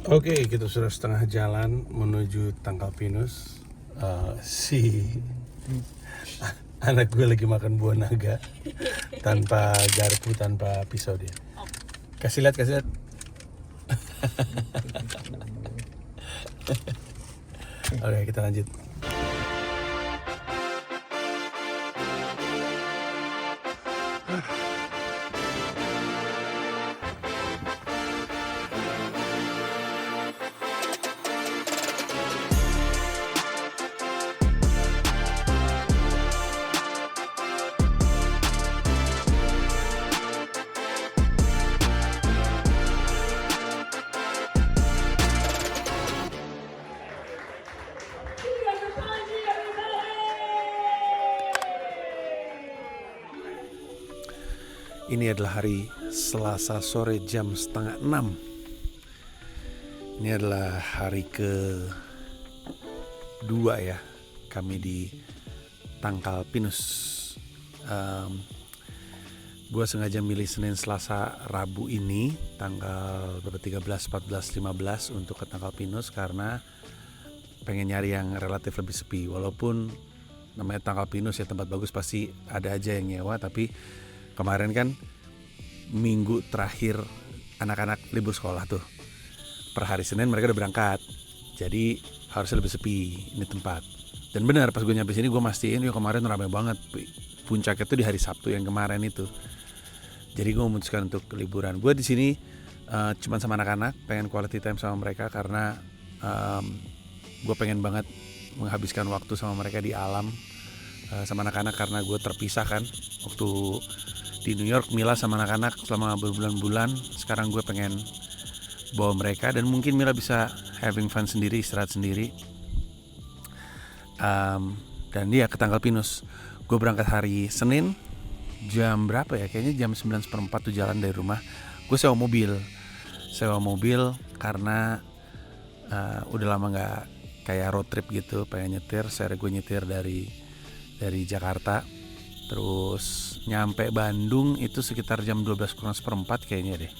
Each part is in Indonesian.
Oke, kita sudah setengah jalan menuju Tangkal Pinus. Si anak gue lagi makan buah naga tanpa garpu, tanpa pisau dia. Kasih lihat. Oke, kita lanjut. Ini adalah hari Selasa sore jam 5:30. Ini adalah hari kedua ya kami di Tangkal Pinus. Gue sengaja milih Senin, Selasa, Rabu ini tanggal 13, 14, 15 untuk ke Tangkal Pinus karena pengen nyari yang relatif lebih sepi. Walaupun namanya Tangkal Pinus ya, tempat bagus pasti ada aja yang nyewa, tapi kemarin kan minggu terakhir anak-anak libur sekolah tuh. Per hari Senin mereka udah berangkat. Jadi harusnya lebih sepi ini tempat. Dan benar pas gue nyampe sini gue mastiin ya kemarin ramai banget. Puncaknya tuh di hari Sabtu yang kemarin itu. Jadi gue memutuskan untuk liburan. Gue di sini cuma sama anak-anak, pengen quality time sama mereka karena gue pengen banget menghabiskan waktu sama mereka di alam sama anak-anak karena gue terpisah kan waktu di New York. Mila sama anak-anak selama berbulan-bulan. Sekarang gue pengen bawa mereka dan mungkin Mila bisa having fun sendiri, istirahat sendiri. Dan dia ke Tangkal Pinus. Gue berangkat hari Senin jam berapa ya? Kayaknya jam 9:04 tuh jalan dari rumah. Gue sewa mobil karena udah lama gak kayak road trip gitu, pengen nyetir. Saya gue nyetir dari Jakarta. Terus nyampe Bandung itu sekitar jam 12:04 kayaknya deh.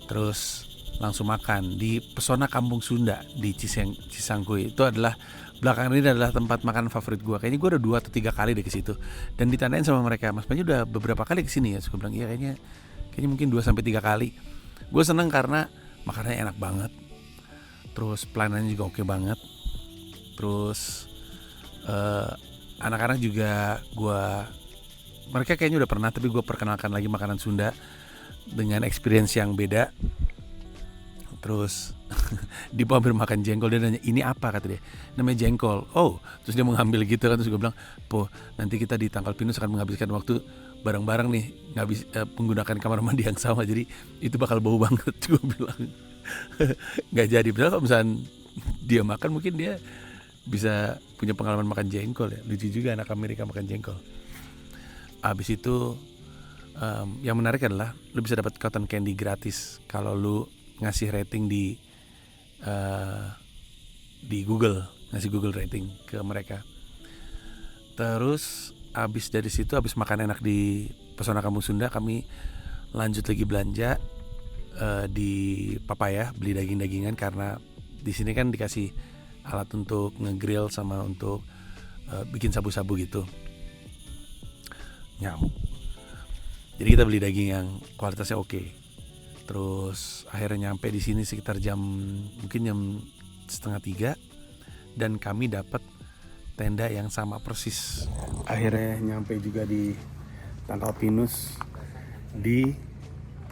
Terus langsung makan di Pesona Kampung Sunda di Cisangkuy. Itu adalah belakangan ini adalah tempat makan favorit gue. Kayaknya gue udah 2 atau 3 kali deh ke situ. Dan ditandain sama mereka, Mas Panji udah beberapa kali ke sini ya. Terus gue bilang iya kayaknya mungkin 2 sampai 3 kali. Gue seneng karena makanannya enak banget. Terus pelayanannya juga oke banget. Terus anak-anak juga mereka kayaknya udah pernah, tapi gue perkenalkan lagi makanan Sunda dengan experience yang beda. Terus di hampir makan jengkol, dia nanya ini apa, kata dia, namanya jengkol. Oh, terus dia mengambil gitu kan. Terus gue bilang, Po, nanti kita di Tangkal Pinus akan menghabiskan waktu bareng-bareng nih, menggunakan kamar mandi yang sama, jadi itu bakal bau banget. Gue bilang nggak jadi. Padahal kalau misalnya dia makan mungkin dia bisa punya pengalaman makan jengkol ya. Lucu juga anak Amerika makan jengkol. Abis itu yang menarik adalah lu bisa dapat cotton candy gratis kalau lu ngasih rating di Google, ngasih Google rating ke mereka. Terus abis dari situ, abis makan enak di Pesona Kampung Sunda, kami lanjut lagi belanja di Papaya, beli daging-dagingan karena di sini kan dikasih alat untuk ngegrill sama untuk bikin sabu-sabu gitu. Nyamuk. Jadi kita beli daging yang kualitasnya oke. Terus akhirnya nyampe di sini sekitar mungkin jam 2:30 dan kami dapat tenda yang sama persis. Akhirnya nyampe juga di Tangkal Pinus di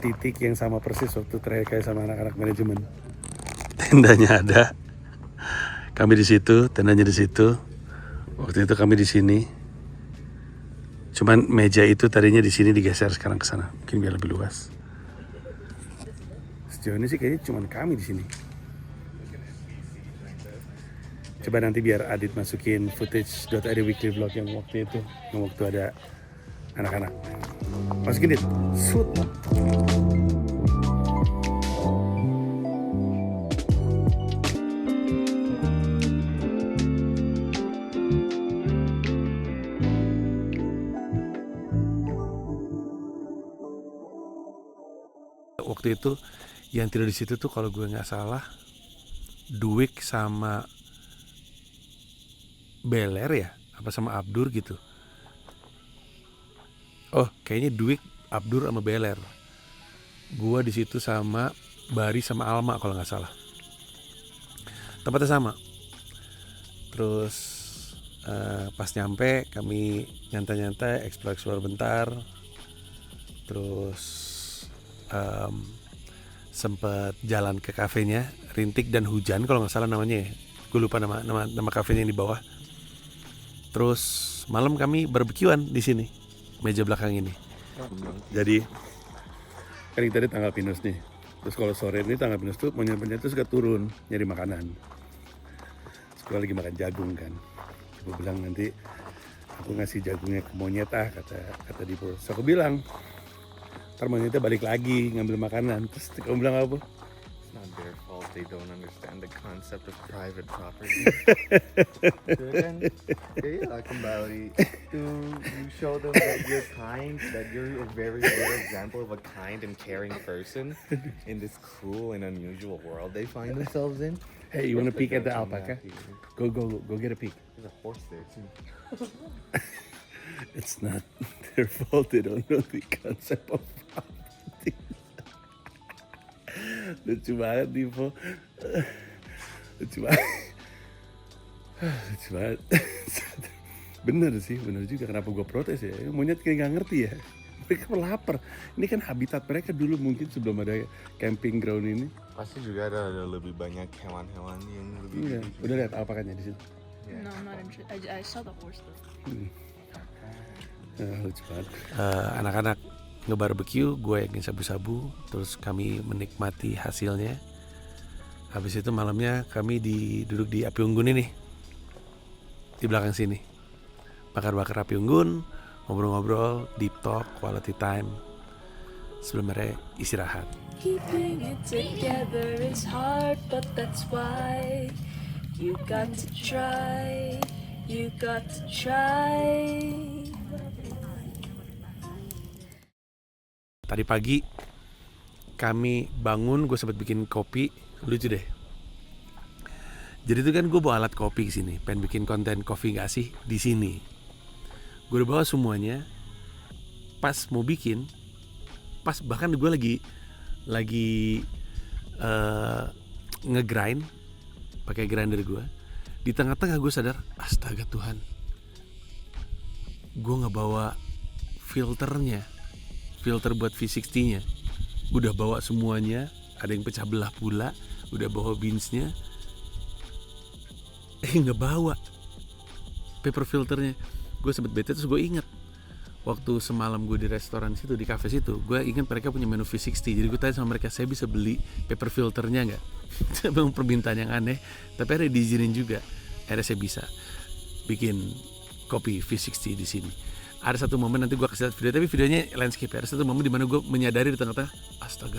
titik yang sama persis waktu terakhir kayak sama anak-anak manajemen. Tendanya ada. Kami di situ, tendanya di situ. Waktu itu kami di sini. Cuman meja itu tadinya di sini digeser sekarang ke sana, mungkin biar lebih luas. Sejauh ini sih kayaknya cuman kami di sini. Coba nanti biar Adit masukin footage.id weekly vlog yang waktu itu, yang waktu ada anak-anak. Masukin Dit. Shoot. Waktu itu Yang tidur di situ tuh kalau gue nggak salah Duik sama Beler ya, apa sama Abdur gitu. Oh, kayaknya Duik, Abdur sama Beler. Gua di situ sama Bari sama Alma kalau nggak salah. Tempatnya sama. Terus pas nyampe kami nyantai-nyantai, explore bentar. Terus sempet jalan ke kafenya Rintik dan Hujan kalau nggak salah namanya ya. Gue lupa nama kafenya yang di bawah. Terus malam kami barbekyuan di sini, meja belakang ini. Jadi kan kita tadi tanggal pinus nih. Terus kalau sore ini tanggal pinus tuh monyet-monyet tuh suka turun nyari makanan. Sekolah lagi makan jagung kan. Gue bilang nanti aku ngasih jagungnya ke monyet kata Dipo. Terus aku bilang ntar monyetnya balik lagi ngambil makanan. Terus kamu bilang apa? It's not their fault they don't understand the concept of private property. Kan kaya kembali to you show them that you're kind, that you're a very good example of a kind and caring person in this cruel and unusual world they find themselves in. Hey, you wanna peek at the alpaca? Go get a peek. There's a horse there too. It's not their fault they don't know the concept of property. Lucu banget Dipo. Lucu banget. Bener juga kenapa gue protes ya. Monyet kayak gak ngerti ya. Mereka lapar. Ini kan habitat mereka dulu mungkin sebelum ada camping ground ini. Pasti juga ada lebih banyak hewan-hewan yang lebih. Iya, udah lihat alpakanya di situ. No, I'm not interested. I saw the horse though. Lucu banget. Anak-anak nge-barbecue, gue yang sabu-sabu, terus kami menikmati hasilnya. Habis itu malamnya kami duduk di api unggun ini, di belakang sini, bakar-bakar api unggun, ngobrol-ngobrol, deep talk, quality time, sebelum mereka istirahat. Keeping it together is hard, but that's why you got to try. You got to try. Tadi pagi kami bangun, gue sempat bikin kopi, lucu deh. Jadi itu kan gue bawa alat kopi ke sini, pengen bikin konten kopi nggak sih di sini. Gue udah bawa semuanya. Pas mau bikin, pas bahkan gue lagi ngegrind pakai grinder gue. Di tengah-tengah gue sadar, astaga Tuhan, gue nggak bawa filter buat V60-nya. Udah bawa semuanya, ada yang pecah belah pula, udah bawa beansnya, nggak bawa paper filternya. Gue sempet bete, terus gue inget waktu semalam gue di restoran situ, di cafe situ, gue ingat mereka punya menu V60. Jadi gue tanya sama mereka, saya bisa beli paper filternya nggak? Memang permintaan yang aneh, tapi ada diizinin juga. Akhirnya saya bisa bikin kopi V60 di sini. Ada satu momen, nanti gue kasih lihat video, tapi videonya landscape. Ada satu momen di mana gue menyadari di tengah-tengah, astaga,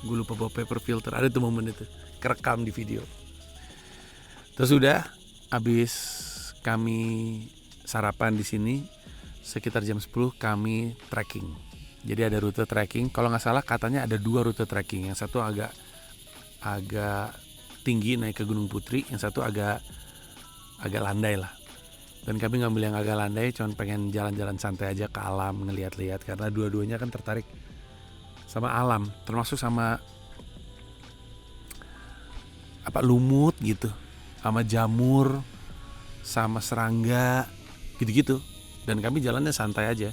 gue lupa bawa paper filter. Ada tuh momen itu, kerekam di video. Terus udah, abis kami sarapan di sini, sekitar jam 10 kami trekking. Jadi ada rute trekking. Kalau nggak salah katanya ada 2 rute trekking. Yang satu agak tinggi naik ke Gunung Putri, yang satu agak landai lah. Dan kami ngambil yang agak landai, cuman pengen jalan-jalan santai aja ke alam, ngeliat-liat, karena dua-duanya kan tertarik sama alam, termasuk sama lumut gitu, sama jamur, sama serangga, gitu-gitu. Dan kami jalannya santai aja.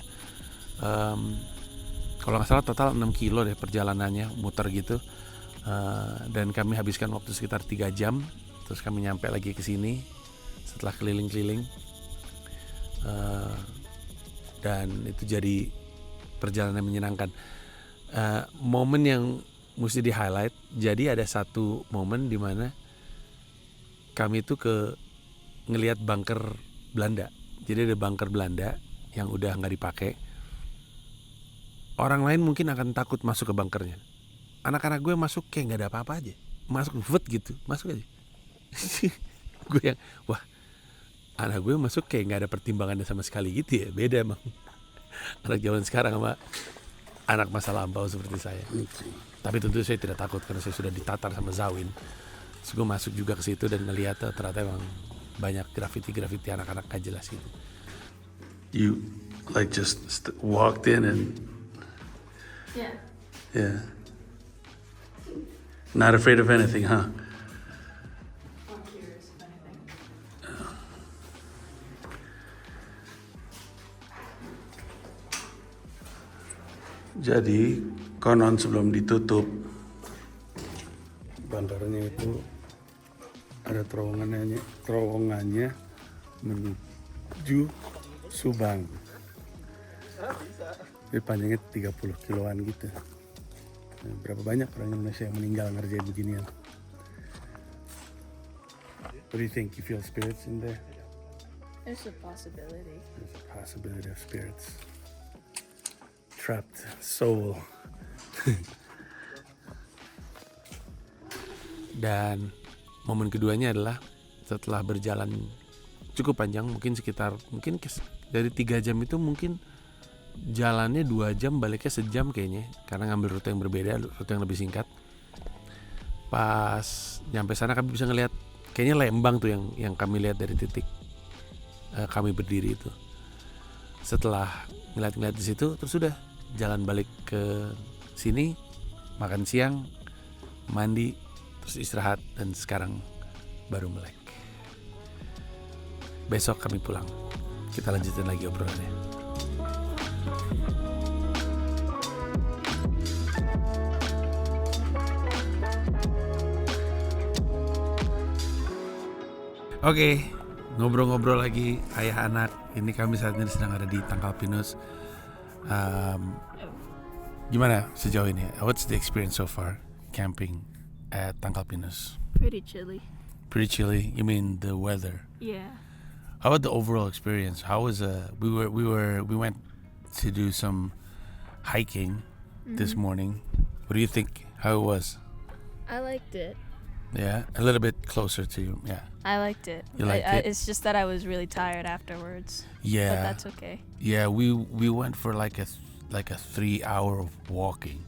Kalau nggak salah total 6 kilo deh perjalanannya, muter gitu. Dan kami habiskan waktu sekitar 3 jam. Terus kami nyampe lagi ke sini setelah keliling-keliling. Dan itu jadi perjalanan menyenangkan. Momen yang mesti di highlight, jadi ada satu momen di mana kami itu ngelihat bunker Belanda. Jadi ada bunker Belanda yang udah nggak dipakai. Orang lain mungkin akan takut masuk ke bunkernya. Anak-anak gue masuk kayak nggak ada apa-apa aja, masuk gitu, masuk aja. Gue yang wah, anak gue masuk kayak nggak ada pertimbangannya sama sekali gitu ya. Beda emang anak zaman sekarang sama anak masa lampau seperti saya. Tapi tentu saya tidak takut karena saya sudah ditatar sama Zawin. Terus gue masuk juga ke situ dan ngeliat ternyata emang banyak graffiti anak-anak gak jelas gitu. You like just walked in and yeah. Not afraid of anything, huh? Not curious of anything. Jadi konon sebelum ditutup bandaranya itu ada terowongannya menuju Subang. Jadi panjangnya 30 kiloan gitu. Nah, berapa banyak orang Indonesia yang meninggal ngerjain beginian? What do you think? You feel spirits in there? There's a possibility. There's a possibility of spirits. Trapped soul. Dan momen keduanya adalah setelah berjalan cukup panjang, mungkin dari 3 jam itu mungkin jalannya 2 jam, baliknya sejam kayaknya, karena ngambil rute yang berbeda, rute yang lebih singkat. Pas nyampe sana kami bisa ngelihat kayaknya Lembang tuh yang kami lihat dari titik kami berdiri itu. Setelah ngeliat di situ, terus sudah jalan balik ke sini, makan siang, mandi, terus istirahat, dan sekarang baru melek. Besok kami pulang. Kita lanjutin lagi obrolannya. Oke, ngobrol-ngobrol lagi ayah anak. Ini kami saat ini sedang ada di Tangkal Pinus. Gimana sejauh ini? What's the experience so far camping at Tangkal Pinus? Pretty chilly. Pretty chilly. You mean the weather? Yeah. How about the overall experience? How was we went to do some hiking this morning. What do you think? How it was? I liked it. Yeah, a little bit closer to you. Yeah. I liked it. You liked it? It's just that I was really tired afterwards. Yeah. But that's okay. Yeah, we went for like a 3 hour of walking.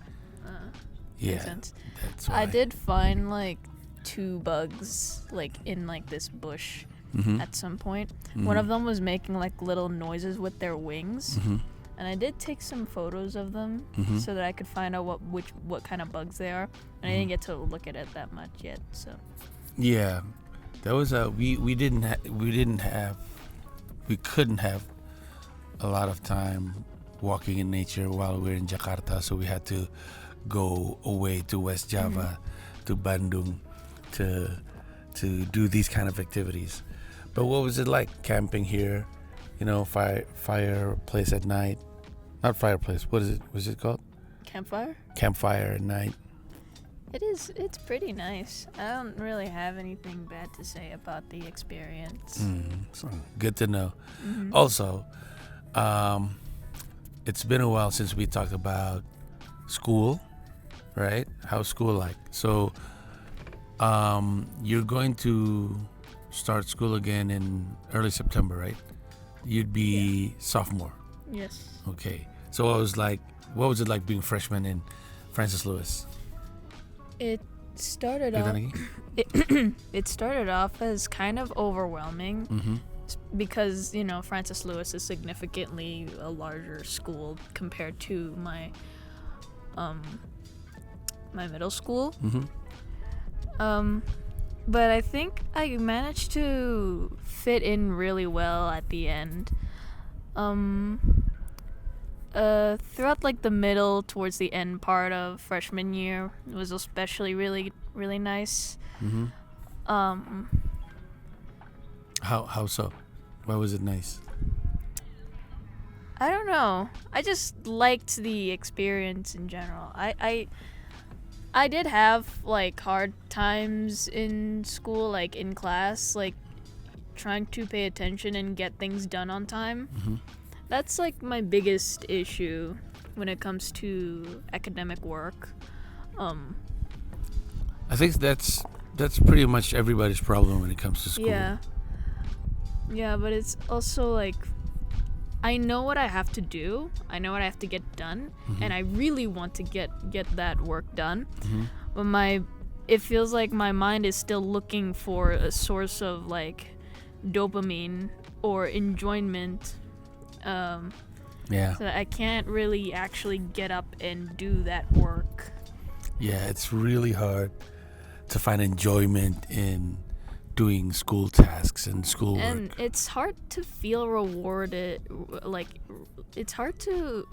Makes Yeah. sense. That's I why. did find like 2 bugs like in like this bush at some point. One of them was making like little noises with their wings. And I did take some photos of them so that I could find out what kind of bugs they are. And I didn't get to look at it that much yet. So Yeah, that was we couldn't have a lot of time walking in nature while we're in Jakarta, so we had to go away to West Java, to Bandung, to do these kind of activities. But what was it like camping here? You know, fireplace at night. Not fireplace. What is it? What's it called? campfire. Campfire at night. It's pretty nice. I don't really have anything bad to say about the experience. So good to know. Also, it's been a while since we talked about school, right? How's school like? So, you're going to start school again in early September, right? You'd be sophomore. Yes. Okay. So what was it like being freshman in Francis Lewis? It started Say that off. again? It started off as kind of overwhelming because Francis Lewis is significantly a larger school compared to my my middle school. But I think I managed to fit in really well at the end. Throughout like the middle towards the end part of freshman year, it was especially really, really nice. How so? Why was it nice? I don't know. I just liked the experience in general. I did have like hard times in school, like in class, like trying to pay attention and get things done on time. That's like my biggest issue when it comes to academic work. I think that's pretty much everybody's problem when it comes to school. Yeah, but it's also like I know what I have to do. I know what I have to get done, and I really want to get that work done. But it feels like my mind is still looking for a source of like dopamine or enjoyment. Yeah. So I can't really actually get up and do that work. Yeah, it's really hard to find enjoyment in doing school tasks and schoolwork. And it's hard to feel rewarded. Like, it's hard to.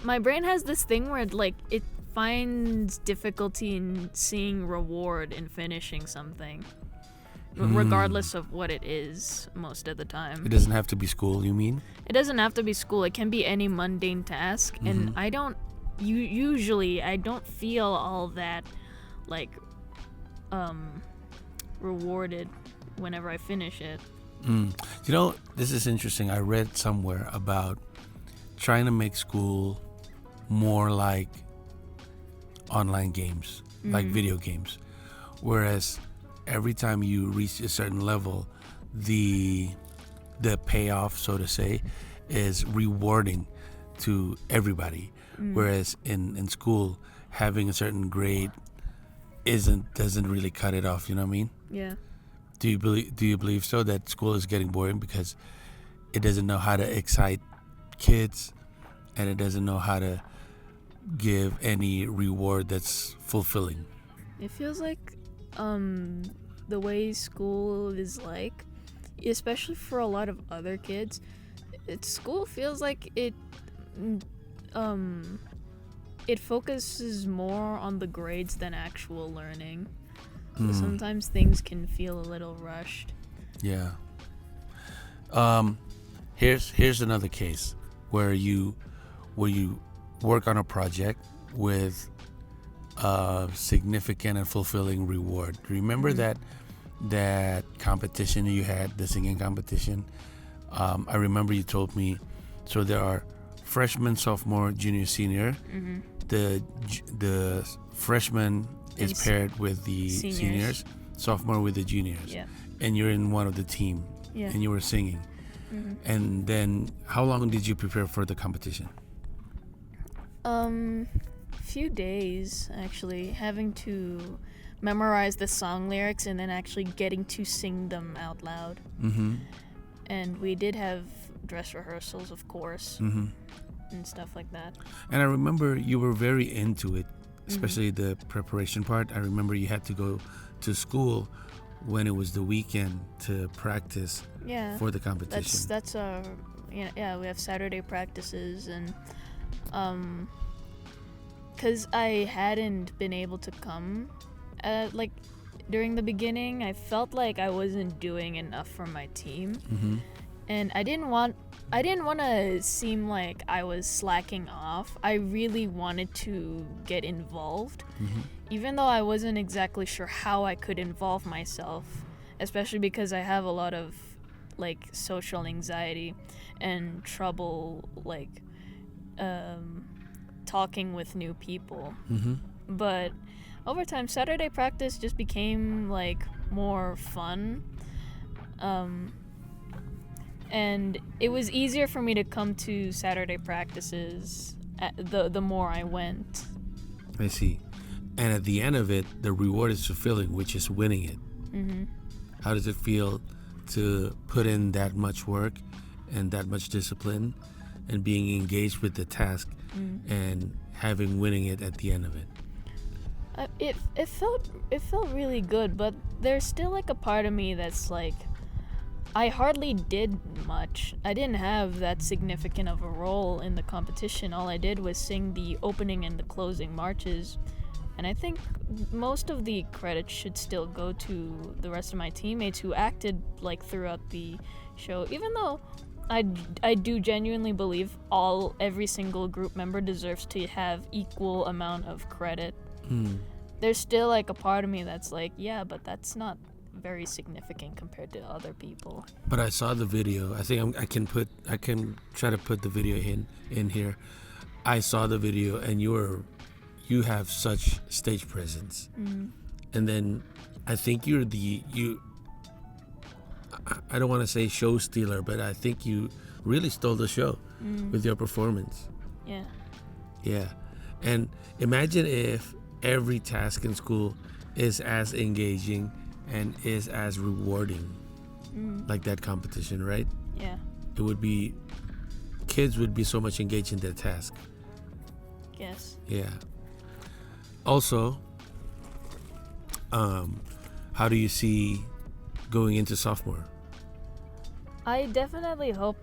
My brain has this thing where it finds difficulty in seeing reward in finishing something, regardless of what it is. Most of the time, It doesn't have to be school, you mean? it doesn't have to be school. It can be any mundane task, and I don't. Usually, I don't feel all that, like, rewarded whenever I finish it. You know, this is interesting. I read somewhere about trying to make school more like online games, like video games. Whereas every time you reach a certain level, the payoff, so to say, is rewarding to everybody. Whereas in school, having a certain grade doesn't really cut it off, you know what I mean? Yeah. Do you believe so, that school is getting boring because it doesn't know how to excite kids and it doesn't know how to give any reward that's fulfilling? It feels like the way school is like, especially for a lot of other kids, school feels like it focuses more on the grades than actual learning. So sometimes things can feel a little rushed. Yeah. Here's another case where you work on a project with a significant and fulfilling reward. Remember that competition you had, the singing competition? I remember you told me. So there are freshman, sophomore, junior, senior. The freshman is paired with the seniors, sophomore with the juniors. Yeah. And you're in one of the team. Yeah. And you were singing. And then how long did you prepare for the competition? Few days actually, having to memorize the song lyrics and then actually getting to sing them out loud. And we did have dress rehearsals, of course, and stuff like that. And I remember you were very into it, especially the preparation part. I remember you had to go to school when it was the weekend to practice for the competition. That's our yeah, we have Saturday practices, and because I hadn't been able to come like during the beginning, I felt like I wasn't doing enough for my team. And I didn't want to seem like I was slacking off. I really wanted to get involved, even though I wasn't exactly sure how I could involve myself, especially because I have a lot of like social anxiety and trouble like talking with new people. But over time, Saturday practice just became like more fun. And it was easier for me to come to Saturday practices the more I went. I see. And at the end of it, the reward is fulfilling, which is winning it. How does it feel to put in that much work and that much discipline and being engaged with the task and having winning it at the end of it? It felt really good, but there's still like a part of me that's like, I hardly did much. I didn't have that significant of a role in the competition. All I did was sing the opening and the closing marches. And I think most of the credit should still go to the rest of my teammates who acted like throughout the show. Even though I do genuinely believe every single group member deserves to have equal amount of credit. There's still like a part of me that's like, yeah, but that's not very significant compared to other people. But I saw the video. I think I can try to put the video in here. I saw the video, and you have such stage presence. And then I think I don't want to say show stealer, but I think you really stole the show with your performance. Yeah. Yeah. And imagine if every task in school is as engaging and is as rewarding like that competition, right? Yeah. It would be, kids would be so much engaged in their task. Yes. Yeah. Also, how do you see going into sophomore? I definitely hope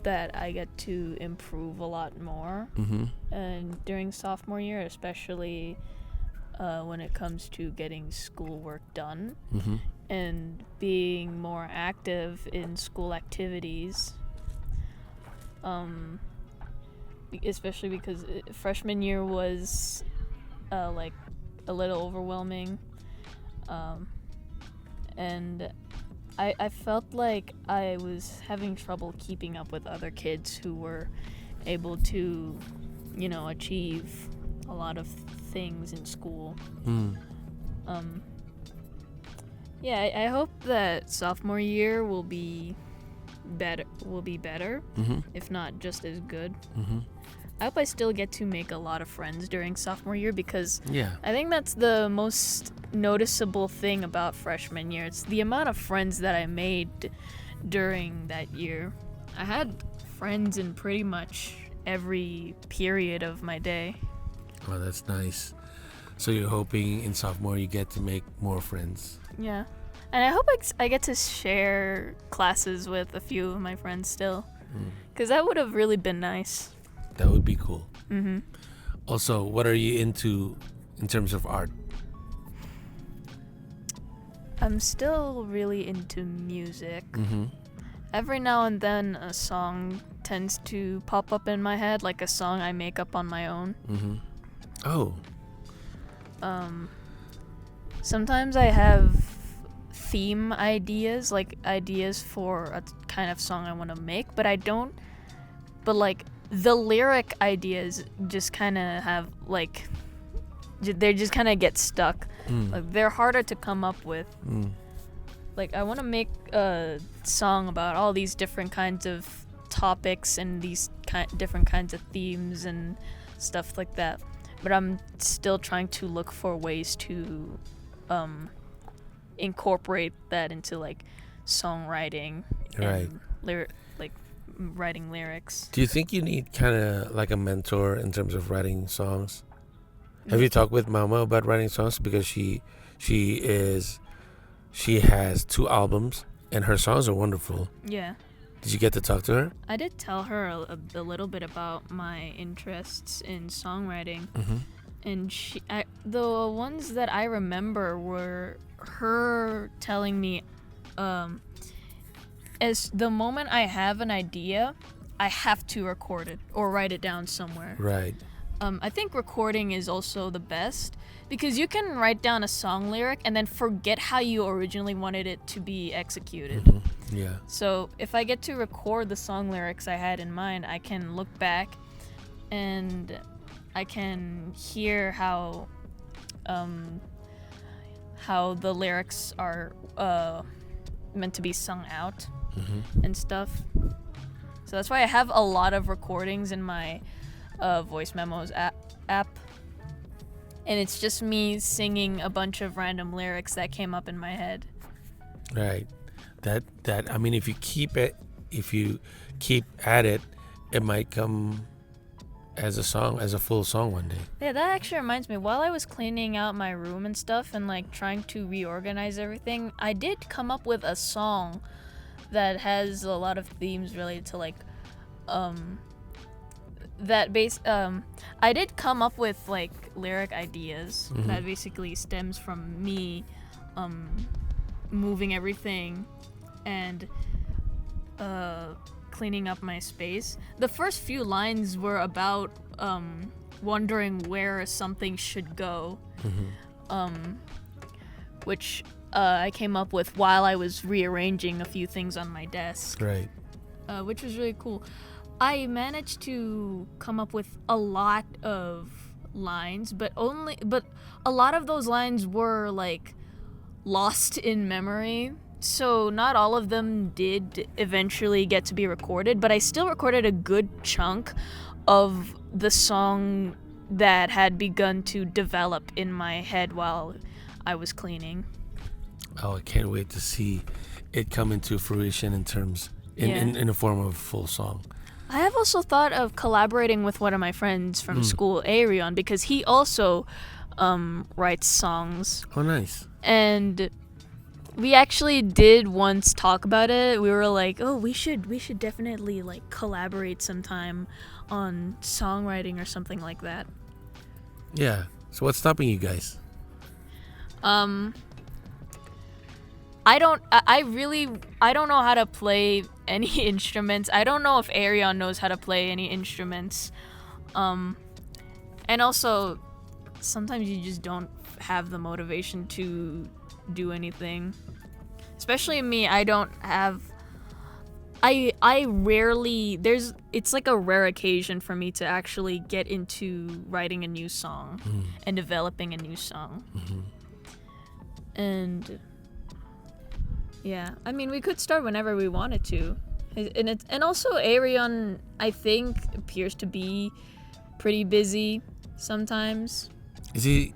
that I get to improve a lot more and during sophomore year, especially when it comes to getting schoolwork done and being more active in school activities. Especially because freshman year was like a little overwhelming, and I felt like I was having trouble keeping up with other kids who were able to, achieve a lot of things in school. Yeah, I hope that sophomore year will be better, if not just as good. I hope I still get to make a lot of friends during sophomore year because Yeah. I think that's the most noticeable thing about freshman year. It's the amount of friends that I made during that year. I had friends in pretty much every period of my day. Well, that's nice. So you're hoping in sophomore you get to make more friends. Yeah. And I hope I get to share classes with a few of my friends still. Because that would have really been nice. That would be cool. Mm-hmm. Also, what are you into in terms of art? I'm still really into music. Mm-hmm. Every now and then a song tends to pop up in my head, like a song I make up on my own. Mm-hmm. Oh. Sometimes I have theme ideas, like ideas for a kind of song I want to make, but like the lyric ideas just kind of have like they just kind of get stuck. Like they're harder to come up with. Like I want to make a song about all these different kinds of topics and these different kinds of themes and stuff like that, but I'm still trying to look for ways to incorporate that into like songwriting Right. and writing lyrics. Do you think you need kind of like a mentor in terms of writing songs? Have you talked with Mama about writing songs? Because she has 2 albums and her songs are wonderful. Yeah. Did you get to talk to her? I did tell her a little bit about my interests in songwriting, and the ones that I remember were her telling me, as the moment I have an idea, I have to record it or write it down somewhere. Right. I think recording is also the best because you can write down a song lyric and then forget how you originally wanted it to be executed. Yeah. So if I get to record the song lyrics I had in mind, I can look back and I can hear how the lyrics are meant to be sung out and stuff. So that's why I have a lot of recordings in my voice memos app. And it's just me singing a bunch of random lyrics that came up in my head. Right. That I mean, if you keep at it, it might come as a song, as a full song one day. Yeah, that actually reminds me. While I was cleaning out my room and stuff and like trying to reorganize everything, I did come up with a song that has a lot of themes related to like I did come up with like lyric ideas that basically stems from me moving everything and cleaning up my space. The first few lines were about wondering where something should go, which I came up with while I was rearranging a few things on my desk, Right. which was really cool. I managed to come up with a lot of lines, but a lot of those lines were like lost in memory. so not all of them did eventually get to be recorded, but I still recorded a good chunk of the song that had begun to develop in my head while I was cleaning. Oh, I can't wait to see it come into fruition in terms Yeah. in the form of a full song. I have also thought of collaborating with one of my friends from school, Arion, because he also writes songs. Oh, nice. And we actually did once talk about it. We were like, oh, we should definitely like collaborate sometime on songwriting or something like that. Yeah. So what's stopping you guys? I don't know how to play any instruments. I don't know if Arion knows how to play any instruments. And also sometimes you just don't have the motivation to do anything. Especially me, I don't have I rarely it's like a rare occasion for me to actually get into writing a new song and developing a new song. And yeah, I mean, we could start whenever we wanted to. And also Arion, I think, appears to be pretty busy sometimes. Is he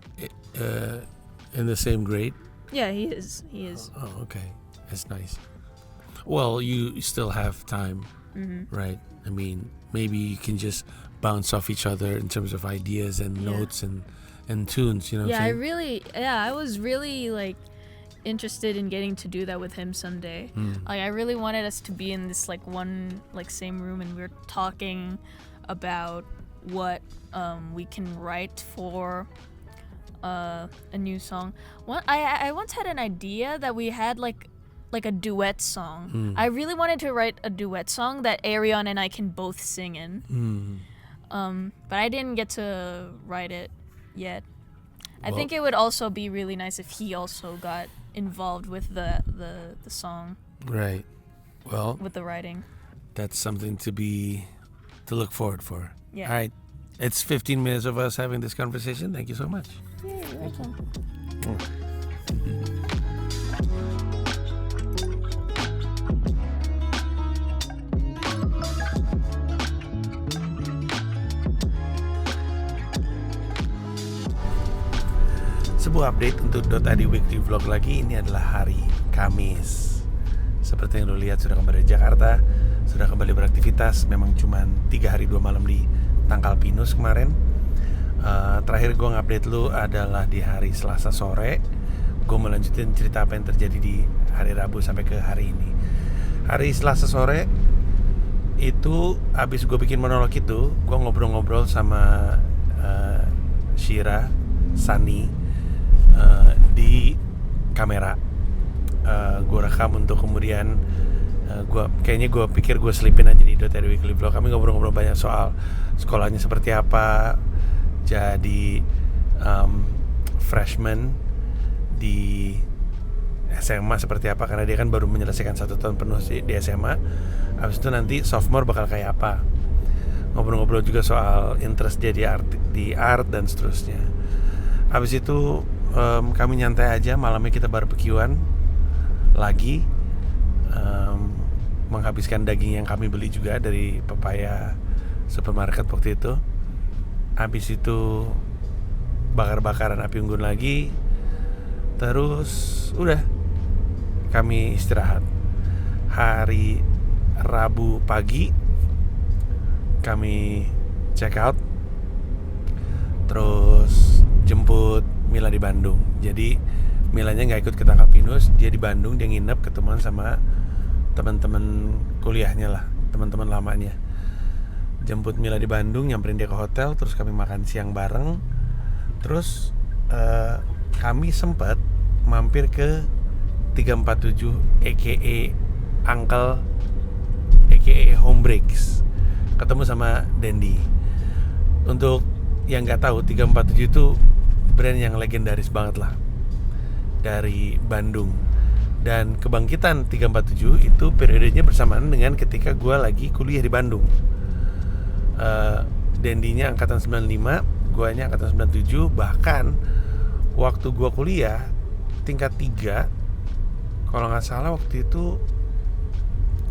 in the same grade? Yeah, he is. Oh, okay. That's nice. Well, you still have time, right? I mean, maybe you can just bounce off each other in terms of ideas and notes and tunes, you know what I'm saying? I was really like interested in getting to do that with him someday. Like, I really wanted us to be in this like one like same room, and we were talking about what we can write for a new song. I once had an idea that we had like a duet song. I really wanted to write a duet song that Arion and I can both sing in. But I didn't get to write it yet. I think it would also be really nice if he also got involved with the song, Right. Well, with the writing. that's something to look forward for. Yeah. All right. It's 15 minutes of us having this conversation. Thank you so much. Sebuah update untuk .id Weekly Vlog lagi. Ini adalah hari Kamis. Seperti yang lo lihat, sudah kembali dari Jakarta, sudah kembali beraktivitas. Memang cuma 3 hari 2 malam di Tangkal Pinus kemarin. Terakhir gue ngupdate lu adalah di hari Selasa sore. Gue melanjutin cerita apa yang terjadi di hari Rabu sampai ke hari ini. Hari Selasa sore itu abis gue bikin monolog itu, gue ngobrol-ngobrol sama Shira, Sunny, di kamera. Gue rekam untuk kemudian gue pikir gue selipin aja di .id Weekly Vlog. Kami ngobrol-ngobrol banyak soal sekolahnya seperti apa, jadi freshman di SMA seperti apa, karena dia kan baru menyelesaikan 1 tahun penuh di SMA. Habis itu nanti sophomore bakal kayak apa. Ngobrol-ngobrol juga soal interest dia di art dan seterusnya. Habis itu kami nyantai aja, malamnya kita barbekyuan lagi, menghabiskan daging yang kami beli juga dari Pepaya supermarket waktu itu. Habis itu bakar-bakaran api unggun lagi. Terus udah, kami istirahat. Hari Rabu pagi kami check out, terus jemput Mila di Bandung. Jadi Milanya nggak ikut ke Tangkal Pinus, dia di Bandung, dia nginep ketemuan sama teman-teman kuliahnya lah, teman-teman lamanya. Jemput Mila di Bandung, nyamperin dia ke hotel, terus kami makan siang bareng. Terus kami sempat mampir ke 347 aka Uncle aka Home Breaks, ketemu sama Dendi. Untuk yang nggak tahu, 347 itu brand yang legendaris banget lah dari Bandung. Dan kebangkitan 347 itu periodenya bersamaan dengan ketika gue lagi kuliah di Bandung. Dendinya angkatan 95, guanya angkatan 97. Bahkan waktu gue kuliah tingkat 3 kalau nggak salah waktu itu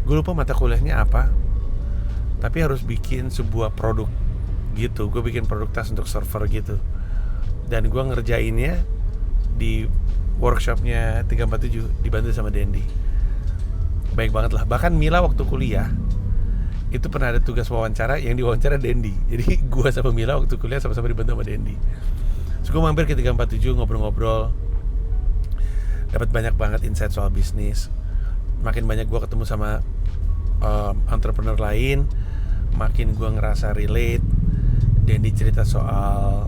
gue lupa mata kuliahnya apa, tapi harus bikin sebuah produk gitu. Gue bikin produk tas untuk server gitu, dan gue ngerjainnya di workshopnya 347 dibantu sama Dendi. Baik banget lah. Bahkan Mila waktu kuliah itu pernah ada tugas wawancara yang diwawancara Dendi. Jadi gue sama Mila waktu kuliah sama-sama dibantu sama Dendi. Terus gue mampir ke 347 ngobrol-ngobrol, dapat banyak banget insight soal bisnis. Makin banyak gue ketemu sama entrepreneur lain, makin gue ngerasa relate. Dendi cerita soal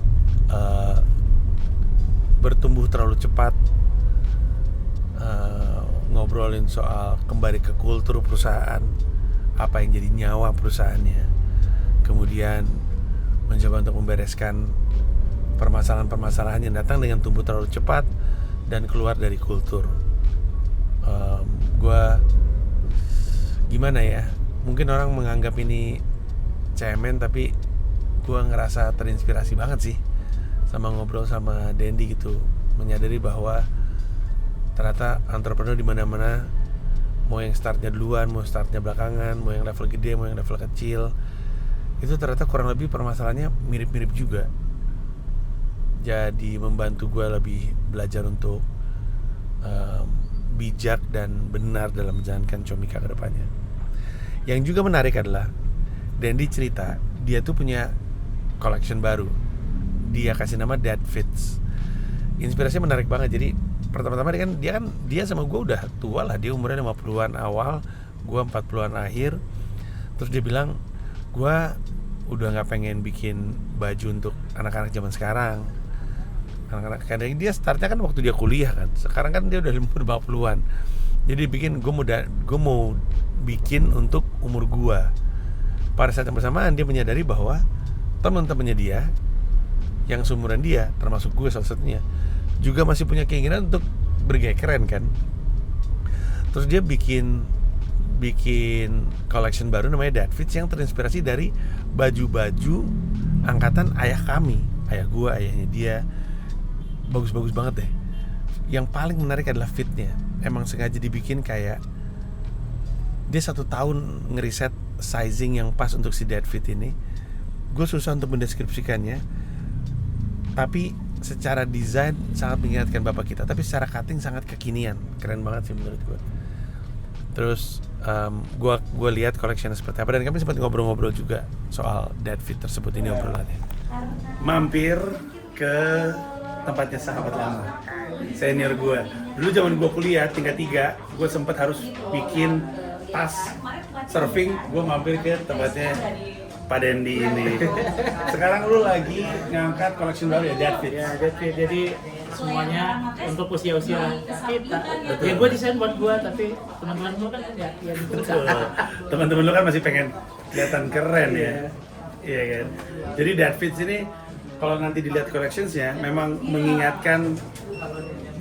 bertumbuh terlalu cepat, ngobrolin soal kembali ke kultur perusahaan, apa yang jadi nyawa perusahaannya, kemudian mencoba untuk membereskan permasalahan-permasalahan yang datang dengan tumbuh terlalu cepat dan keluar dari kultur. Gua gimana ya, mungkin orang menganggap ini cemen, tapi gua ngerasa terinspirasi banget sih sama ngobrol sama Dendi gitu, menyadari bahwa ternyata entrepreneur di mana-mana, mau yang startnya duluan, mau startnya belakangan, mau yang level gede, mau yang level kecil, itu ternyata kurang lebih permasalahannya mirip-mirip juga. Jadi membantu gue lebih belajar untuk bijak dan benar dalam menjalankan Comika ke depannya. Yang juga menarik adalah Dendi cerita dia tuh punya collection baru, dia kasih nama That Fits. Inspirasinya menarik banget. Jadi pertama-tama dia sama gue udah tua lah, dia umurnya 50-an awal, gue 40-an akhir. Terus dia bilang, gue udah nggak pengen bikin baju untuk anak-anak zaman sekarang. Anak-anak, karena dia startnya kan waktu dia kuliah kan, sekarang kan dia udah umur 50-an. Jadi bikin, gue mau bikin untuk umur gue. Pada saat yang bersamaan dia menyadari bahwa teman-temannya dia yang seumuran dia, termasuk gue salah satunya, juga masih punya keinginan untuk bergaya keren kan. Terus dia bikin collection baru namanya That Fits, yang terinspirasi dari baju-baju angkatan ayah kami, ayah gue, ayahnya dia. Bagus-bagus banget deh. Yang paling menarik adalah fitnya. Emang sengaja dibikin kayak dia 1 tahun ngeriset sizing yang pas untuk si That Fit ini. Gue susah untuk mendeskripsikannya, tapi secara desain sangat mengingatkan bapak kita, tapi secara cutting sangat kekinian. Keren banget sih menurut gue. Terus gue lihat collectionnya seperti apa, dan kami sempat ngobrol-ngobrol juga soal That Fit tersebut. Ini obrolannya. Mampir ke tempatnya sahabat lama, senior gue. Dulu zaman gue kuliah tingkat 3, gue sempat harus bikin tas surfing. Gue mampir ke tempatnya Pak Dendi ini. Sekarang lu lagi ngangkat collection baru ya, That Fit. Ya, That Fit. Jadi semuanya untuk usia-usia kita. Ya gue desain buat gue, tapi teman-teman gue kan ya Betul. Teman-teman lu kan masih pengen kelihatan keren ya. Iya kan. Jadi That Fit ini kalau nanti dilihat collectionsnya memang mengingatkan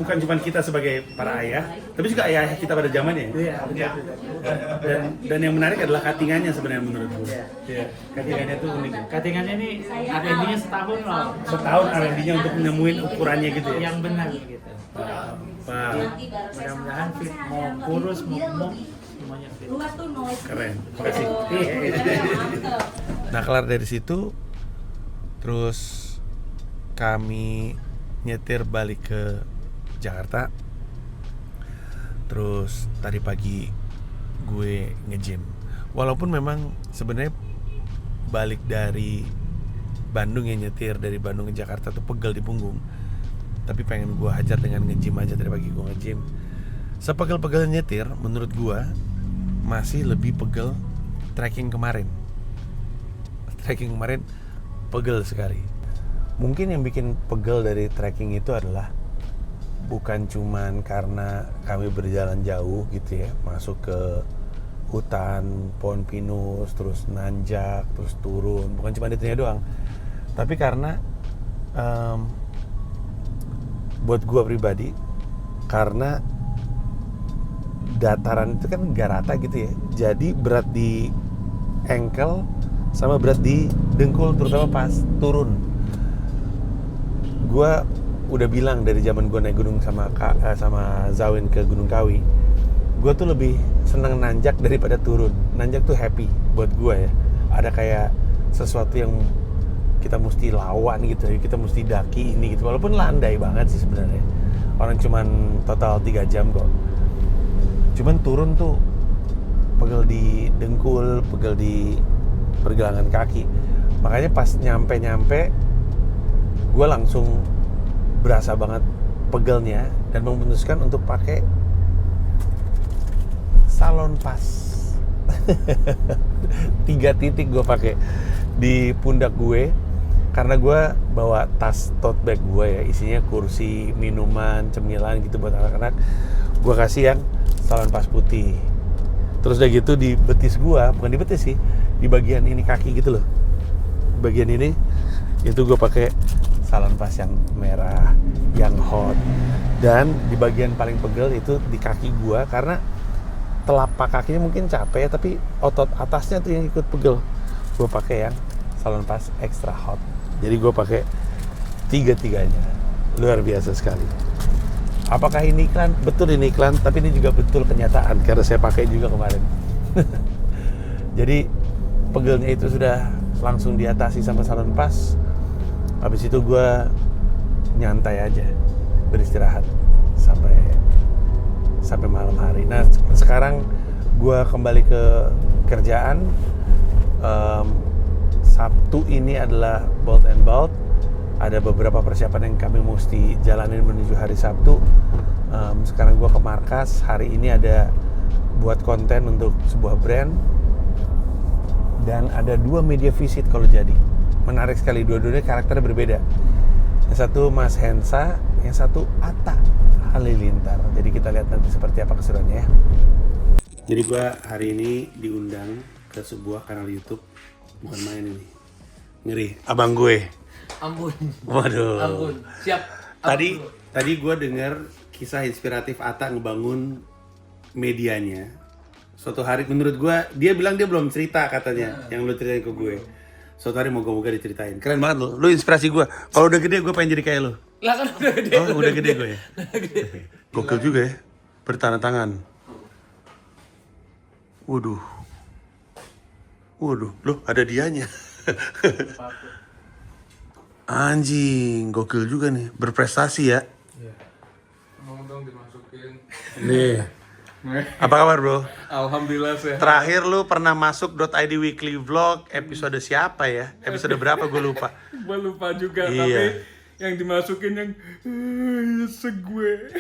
bukan cuma kita sebagai para ayah, tapi juga ayah kita pada zamannya. Iya, ya. Dan yang menarik adalah cuttingannya sebenarnya menurut gue. Iya. Cuttingannya tuh unik. Cuttingannya ini R&D-nya setahun loh. Setahun R&D-nya untuk nemuin ukurannya gitu ya. Yang benar gitu. Wow. Mudah-mudahan fit, mau kurus mau gemuk semuanya fit. Keren. Makasih. Nah, kelar dari situ terus kami nyetir balik ke Jakarta. Terus tadi pagi gue nge-gym. Walaupun memang sebenarnya balik dari Bandung yang nyetir dari Bandung ke Jakarta tuh pegel di punggung. Tapi pengen gue hajar dengan nge-gym aja. Tadi pagi gue nge-gym. Sepegel-pegel nyetir, menurut gue masih lebih pegel trekking kemarin. Trekking kemarin pegel sekali. Mungkin yang bikin pegel dari trekking itu adalah bukan cuman karena kami berjalan jauh gitu ya, masuk ke hutan, pohon pinus, terus nanjak, terus turun. Bukan cuma itunya doang, tapi karena buat gua pribadi, karena dataran itu kan gak rata gitu ya, jadi berat di ankle sama berat di dengkul, terutama pas turun. Gue udah bilang dari zaman gue naik gunung sama Zawin ke Gunung Kawi, gue tuh lebih seneng nanjak daripada turun. Nanjak tuh happy buat gue ya. Ada kayak sesuatu yang kita mesti lawan gitu ya, kita mesti daki ini gitu. Walaupun landai banget sih sebenarnya. Orang cuman total 3 jam kok. Cuman turun tuh pegel di dengkul, pegel di pergelangan kaki. Makanya pas nyampe gue langsung berasa banget pegelnya dan memutuskan untuk pakai Salonpas. 3 titik gue pakai di pundak gue karena gue bawa tas tote bag gue ya, isinya kursi, minuman, cemilan gitu buat anak-anak. Gue kasih yang Salonpas putih. Terus udah gitu di betis gue, bukan di betis sih, di bagian ini kaki gitu loh, bagian ini itu gue pakai Salonpas yang merah, yang hot. Dan di bagian paling pegel itu di kaki gue karena telapak kakinya mungkin capek tapi otot atasnya tuh yang ikut pegel. Gue pakai yang Salonpas extra hot. Jadi gue pakai 3-tiganya. Luar biasa sekali. Apakah ini iklan? Betul ini iklan, tapi ini juga betul kenyataan karena saya pakai juga kemarin. Jadi pegelnya itu sudah langsung diatasi sama Salonpas. Habis itu gue nyantai aja, beristirahat sampai malam hari. Nah sekarang gue kembali ke kerjaan. Sabtu ini adalah Bolt and Bolt. Ada beberapa persiapan yang kami mesti jalanin menuju hari Sabtu. Sekarang gue ke markas. Hari ini ada buat konten untuk sebuah brand. Dan ada 2 media visit kalau jadi. Menarik sekali, dua-duanya karakternya berbeda. Yang satu Mas Hensa, yang satu Atta Halilintar. Jadi kita lihat nanti seperti apa keseruannya ya. Jadi gue hari ini diundang ke sebuah kanal YouTube. Bukan main ini. Ngeri, abang gue. Ampun. Waduh. Ampun. Siap. Tadi gue dengar kisah inspiratif Atta ngebangun medianya. Suatu hari menurut gue, dia bilang dia belum cerita katanya yang lu ceritain ke gue. Suatu hari moga-moga diceritain. Keren banget lu. Lu inspirasi gue. Kalau udah gede gue pengen jadi kayak lu. Lah kan udah gede. Oh, udah gede gue ya. Gokil juga ya. Bertanda tangan. Waduh. Loh ada dianya. Anjing, gokil juga nih. Berprestasi ya. Mau dong dimasukin. Nih. Apa kabar bro? Alhamdulillah sehat. Terakhir lu pernah masuk .id weekly vlog episode siapa ya? Episode berapa gue lupa. Gue lupa juga Iya. tapi yang dimasukin yang segue.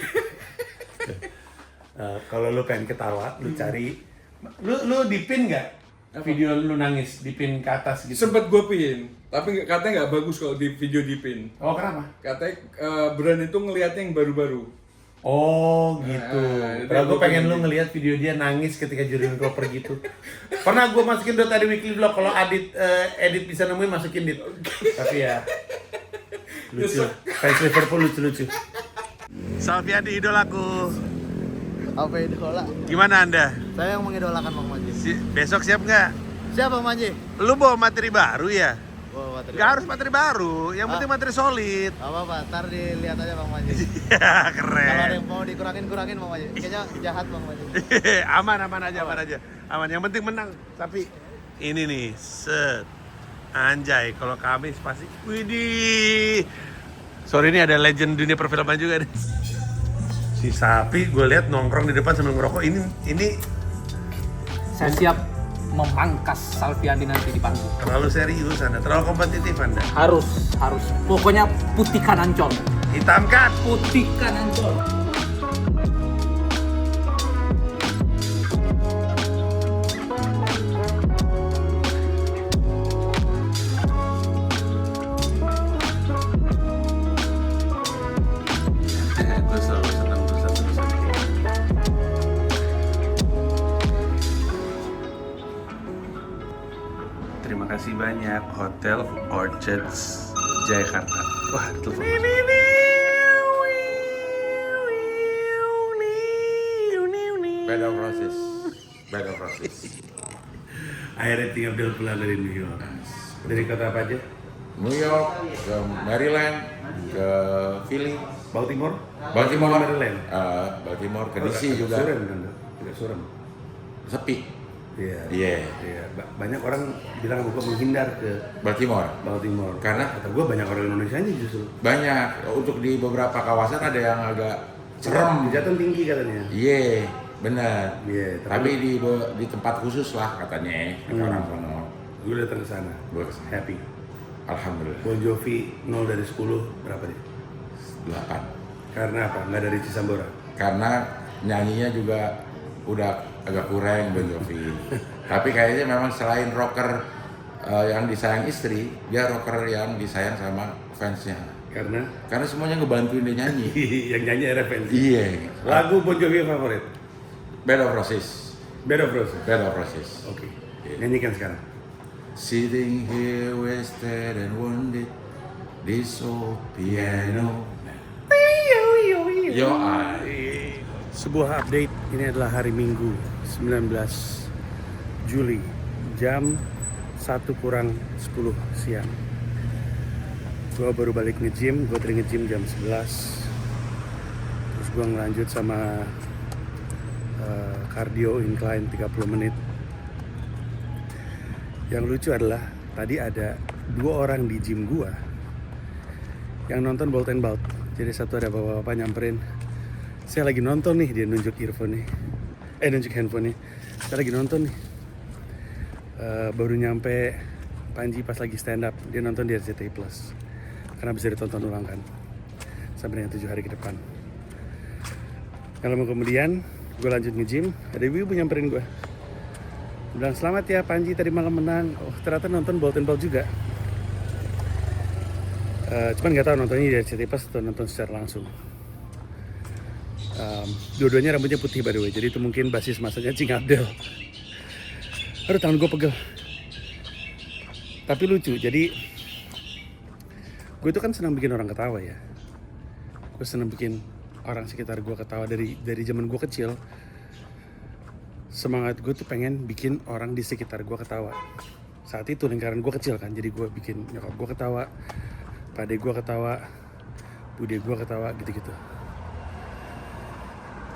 Kalau lu pengen ketawa, lu cari. Lu dipin nggak? Video lu nangis dipin ke atas gitu. Sempet gue pin, tapi katanya nggak bagus kalau di video dipin. Oh kenapa? Katanya brand itu ngelihatnya yang baru-baru. Oh gitu. Nah, Padahal gue itu pengen gua lu ngelihat video dia nangis ketika Jurgen Klopp gitu. Pernah gue masukin .id weekly vlog, kalau edit bisa nemuin masukin dit. Tapi ya lucu. Fans Liverpool lucu-lucu. Salviandi idolaku. Apa idola? Gimana Anda? Saya yang mengidolakan Bang Manji. Besok siap nggak? Siapa Bang Manji? Lu bawa materi baru ya? Wah, materi. Nggak harus materi baru, yang penting materi solid. Apa, ntar dilihat aja Bang Manji. Ya Kalau ada keren. yang mau dikurangin Bang Manji. Kayaknya jahat Bang Manji. aman aja. Aman, yang penting menang. Tapi ini nih, set. Anjay, kalau Kamis pasti widih. Sore ini ada legend dunia perfilman juga nih. Si Sapi gue lihat nongkrong di depan sambil ngerokok. Ini Saya siap memangkas Salviandi nanti di panggung. terlalu serius Anda, terlalu kompetitif Anda. Harus. Pokoknya putihkan Ancol. Hitamkan. Putihkan Ancol. Gue selalu senang bersatu-satu. Terima kasih banyak Hotel Orchards Jakarta. Wah, ada telepon. Bed of Roses. Bed of Roses. Akhirnya tinggal pulang dari New York. Dari kota apa aja? New York, ke Maryland, ke ke Philly, Baltimore? Baltimore, Maryland. Baltimore ke Oh, DC agak juga. Suram kan? Agak suram. Sepi. Iya. Iya. Iya. Banyak orang bilang gue menghindar ke Baltimore. Baltimore. Karena? kata gue banyak orang Indonesia nya justru. Banyak. Untuk di beberapa kawasan ada yang agak serem. Kejahatan tinggi katanya. Iya, benar. Iya. Tapi di tempat khusus lah katanya, kata orang sono. Gue datang ke sana. Gue kesana. Happy. Alhamdulillah. Bon Jovi 0 dari 10 berapa dia? 8. Karena apa? Nggak dari Cisambora. Karena nyanyinya juga udah agak kurang Bon Jovi. Tapi kayaknya memang selain rocker yang disayang istri, dia rocker yang disayang sama fansnya. Karena Karena semuanya ngebantuin dia nyanyi. yang nyanyi referensi. Iya. Lagu Bon Jovi yang favorit? Bed of Roses. Bed of Roses. Bed of Roses. Oke. Nyanyikan sekarang. Sitting here wasted and wounded, this old piano. Yo, Sebuah update, ini adalah hari Minggu 19 Juli jam 1 kurang 10 siang. Gue baru balik nge-gym, gue tadi nge-gym jam 11. Terus gue ngelanjut sama cardio incline 30 menit. Yang lucu adalah tadi ada 2 orang di gym gue yang nonton Bolt and Bout. Jadi satu ada bapak-bapak nyamperin, saya lagi nonton nih, dia nunjuk earphone nih, nunjuk handphone nih, saya lagi nonton nih. Baru nyampe Panji pas lagi stand up, dia nonton di RCTI Plus karena bisa ditonton ulang kan sampai dengan 7 hari ke depan. Kalau mau kemudian gue lanjut nge-gym, ada ibu-ibu nyamperin gue, bilang selamat ya Panji tadi malam menang. Oh ternyata nonton Bolt and Bout juga. Cuman nggak tahu nontonnya di RCTI Plus atau nonton secara langsung. Dua-duanya rambutnya putih by the way, jadi itu mungkin basis masanya Cing Abdel. Aduh tangan gue pegel. Tapi lucu, jadi gue itu kan senang bikin orang ketawa ya. Gue senang bikin orang sekitar gue ketawa dari zaman gue kecil. Semangat gue tuh pengen bikin orang di sekitar gue ketawa. Saat itu lingkaran gue kecil kan, jadi gue bikin nyokap gue ketawa, pade gue ketawa, bude gue ketawa, gitu-gitu.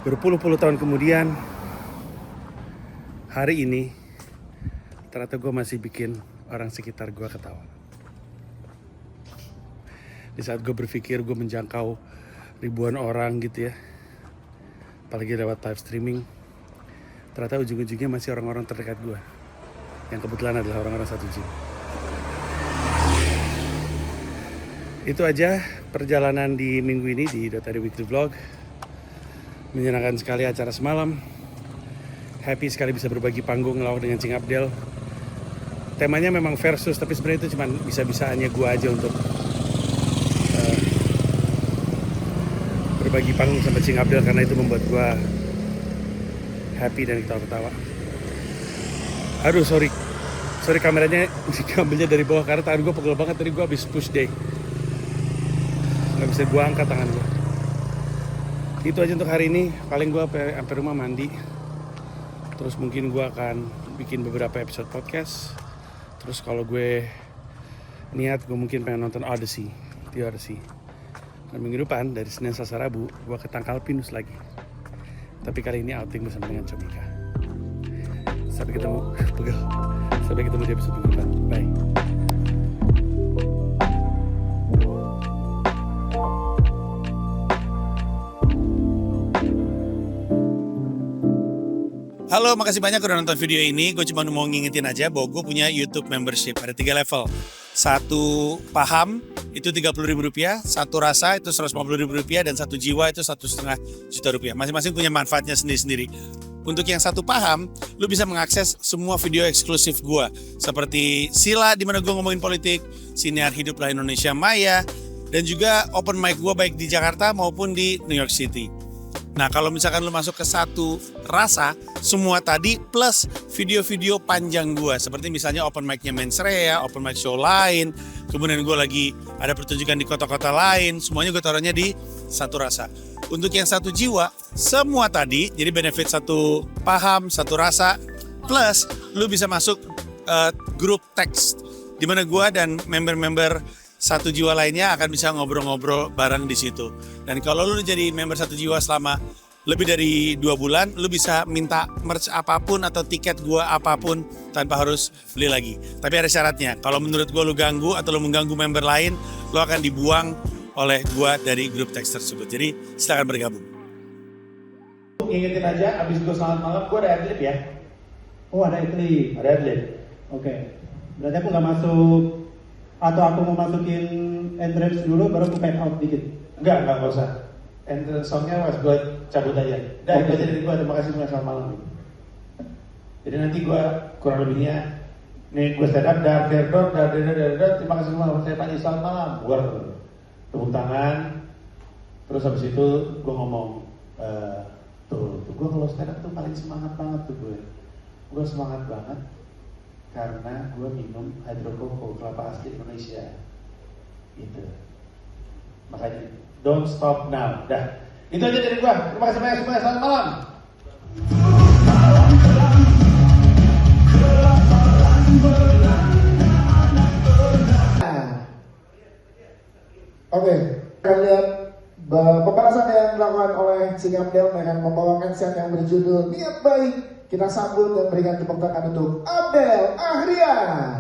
Berpuluh-puluh tahun kemudian, hari ini ternyata gue masih bikin orang sekitar gue ketawa. Di saat gue berpikir gue menjangkau ribuan orang gitu ya, apalagi lewat live streaming, ternyata ujung-ujungnya masih orang-orang terdekat gue, yang kebetulan adalah orang-orang satu gym. Itu aja perjalanan di minggu ini di Dotari Weekly Vlog. Menyenangkan sekali acara semalam. Happy sekali bisa berbagi panggung ngelawak dengan Cing Abdel. Temanya memang versus, tapi sebenarnya itu cuma bisa-bisaannya gue aja untuk berbagi panggung sama Cing Abdel, karena itu membuat gue happy dan ketawa-ketawa. Aduh sorry kameranya diambilnya dari bawah karena tangan gue pegel banget, tadi gue habis push day, nggak bisa gue angkat tangan gue. Itu aja untuk hari ini. Paling gue sampai rumah mandi, terus mungkin gue akan bikin beberapa episode podcast. Terus kalau gue niat, gue mungkin pengen nonton Odyssey. Dan minggu depan dari Senin Selasa Rabu gue ke Tangkal Pinus lagi. Tapi kali ini outing bersama dengan Comika. Sampai ketemu, pegel. Sampai ketemu di episode minggu depan. Bye. Halo, makasih banyak udah nonton video ini. Gue cuma mau ngingetin aja bahwa gue punya YouTube membership. Ada 3 level. Satu paham itu Rp30.000, satu rasa itu Rp150.000, dan satu jiwa itu Rp1,5 juta. Masing-masing punya manfaatnya sendiri-sendiri. Untuk yang satu paham, lu bisa mengakses semua video eksklusif gue. Seperti Sila, di mana gue ngomongin politik, Siniar Hiduplah Indonesia Maya, dan juga open mic gue baik di Jakarta maupun di New York City. Nah, kalau misalkan lu masuk ke satu rasa, semua tadi plus video-video panjang gue, seperti misalnya open mic-nya Mensrea, open mic show lain, kemudian gue lagi ada pertunjukan di kota-kota lain, semuanya gue taruhnya di satu rasa. Untuk yang satu jiwa, semua tadi, jadi benefit satu paham, satu rasa, plus lu bisa masuk grup teks, di mana gue dan member-member Satu Jiwa lainnya akan bisa ngobrol-ngobrol bareng di situ. Dan kalau lu jadi member Satu Jiwa selama lebih dari 2 bulan, lu bisa minta merch apapun atau tiket gua apapun tanpa harus beli lagi. Tapi ada syaratnya, kalau menurut gua lu ganggu atau lu mengganggu member lain, lu akan dibuang oleh gua dari grup teks tersebut. Jadi silakan bergabung. Ingetin aja, abis gue selamat malam, gue ada adlib ya? Oh ada adlib? Ada adlib? Oke. Berarti aku nggak masuk, atau aku mau masukin entrance dulu, baru aku fade out dikit? Enggak usah. Entrance songnya mas gue cabut aja. Udah, itu aja dari gue, terima kasih semua, selamat malam. Jadi nanti gue kurang lebihnya, nih gue stand up, dar, terima kasih semua, saya tanya selamat malam. Gue tepuk tangan, terus habis itu gue ngomong, tuh gue kalau stand up tuh paling semangat banget tuh gue semangat banget karena gue minum hidrokoko kelapa asli Indonesia gitu, makanya don't stop now. Dah, itu aja dari gue, terima kasih banyak semuanya, selamat malam. Oke, kita lihat pembahasan yang dilakukan oleh Sing Abdel dengan membawakan set yang berjudul Niat Baik. Kita sambut dan berikan tepuk tangan untuk Abdel Ahrian.